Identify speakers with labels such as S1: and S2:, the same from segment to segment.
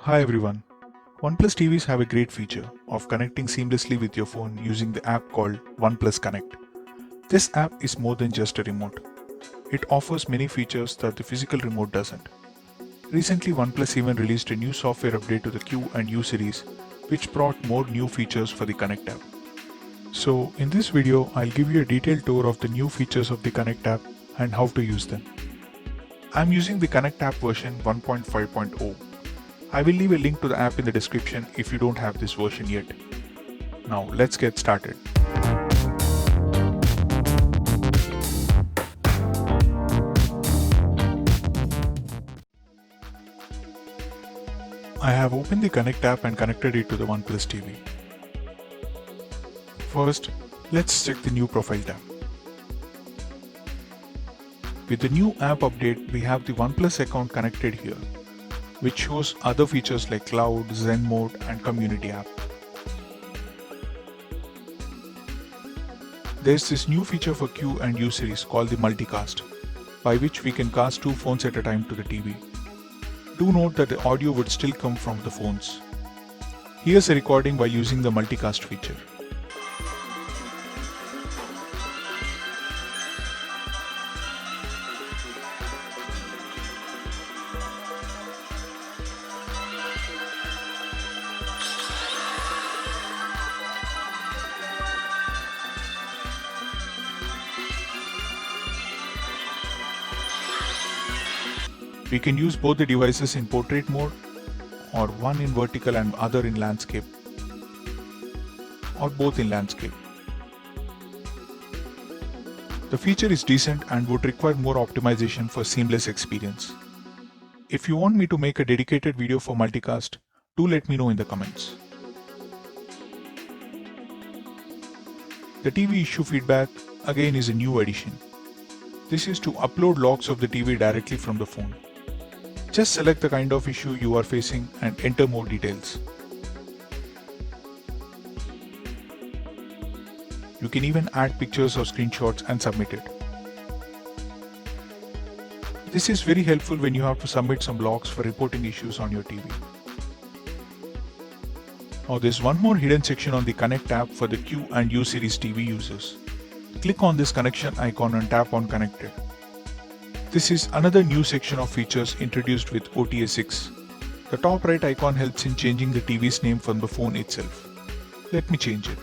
S1: Hi everyone. OnePlus TVs have a great feature of connecting seamlessly with your phone using the app called OnePlus Connect. This app is more than just a remote. It offers many features that the physical remote doesn't. Recently, OnePlus even released a new software update to the Q and U series, which brought more new features for the Connect app. So, in this video, I'll give you a detailed tour of the new features of the Connect app and how to use them. I'm using the Connect app version 1.5.0. I will leave a link to the app in the description if you don't have this version yet. Now let's get started. I have opened the Connect app and connected it to the OnePlus TV. First, let's check the new profile tab. With the new app update, we have the OnePlus account connected here, which shows other features like Cloud, Zen Mode and Community app. There's this new feature for Q and U series called the Multicast, by which we can cast two phones at a time to the TV. Do note that the audio would still come from the phones. Here's a recording by using the Multicast feature. We can use both the devices in portrait mode, or one in vertical and other in landscape, or both in landscape. The feature is decent and would require more optimization for seamless experience. If you want me to make a dedicated video for multicast, do let me know in the comments. The TV issue feedback again is a new addition. This is to upload logs of the TV directly from the phone. Just select the kind of issue you are facing and enter more details. You can even add pictures or screenshots and submit it. This is very helpful when you have to submit some logs for reporting issues on your TV. Now there's one more hidden section on the Connect app for the Q and U series TV users. Click on this connection icon and tap on Connected. This is another new section of features introduced with OTA 6. The top right icon helps in changing the TV's name from the phone itself. Let me change it.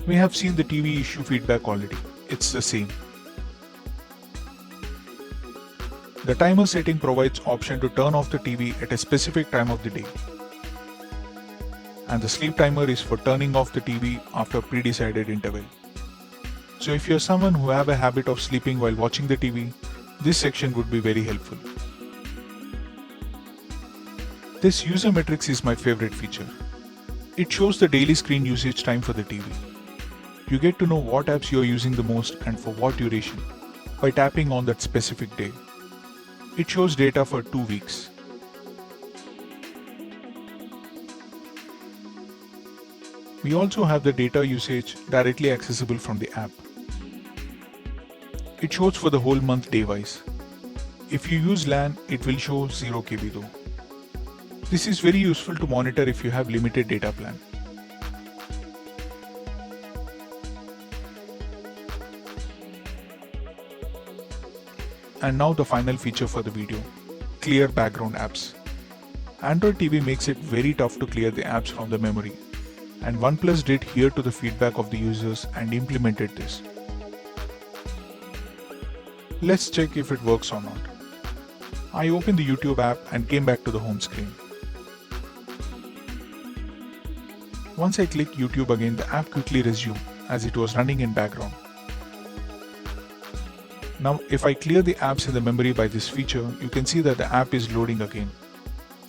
S1: We have seen the TV issue feedback already. It's the same. The timer setting provides option to turn off the TV at a specific time of the day. And the sleep timer is for turning off the TV after a pre-decided interval. So if you're someone who have a habit of sleeping while watching the TV, this section would be very helpful. This user metrics is my favorite feature. It shows the daily screen usage time for the TV. You get to know what apps you're using the most and for what duration by tapping on that specific day. It shows data for 2 weeks. We also have the data usage directly accessible from the app. It shows for the whole month day-wise. If you use LAN, it will show 0 KB though. This is very useful to monitor if you have limited data plan. And now the final feature for the video, clear background apps. Android TV makes it very tough to clear the apps from the memory. And OnePlus did hear to the feedback of the users and implemented this. Let's check if it works or not. I opened the YouTube app and came back to the home screen. Once I click YouTube again, the app quickly resumed as it was running in background. Now if I clear the apps in the memory by this feature, you can see that the app is loading again.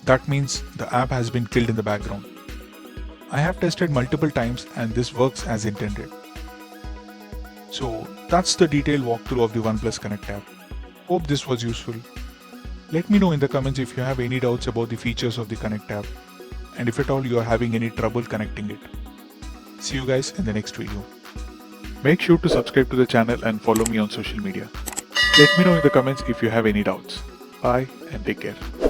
S1: That means the app has been killed in the background. I have tested multiple times and this works as intended. So that's the detailed walkthrough of the OnePlus Connect app. Hope this was useful. Let me know in the comments if you have any doubts about the features of the Connect app and if at all you are having any trouble connecting it. See you guys in the next video. Make sure to subscribe to the channel and follow me on social media. Let me know in the comments if you have any doubts. Bye and take care.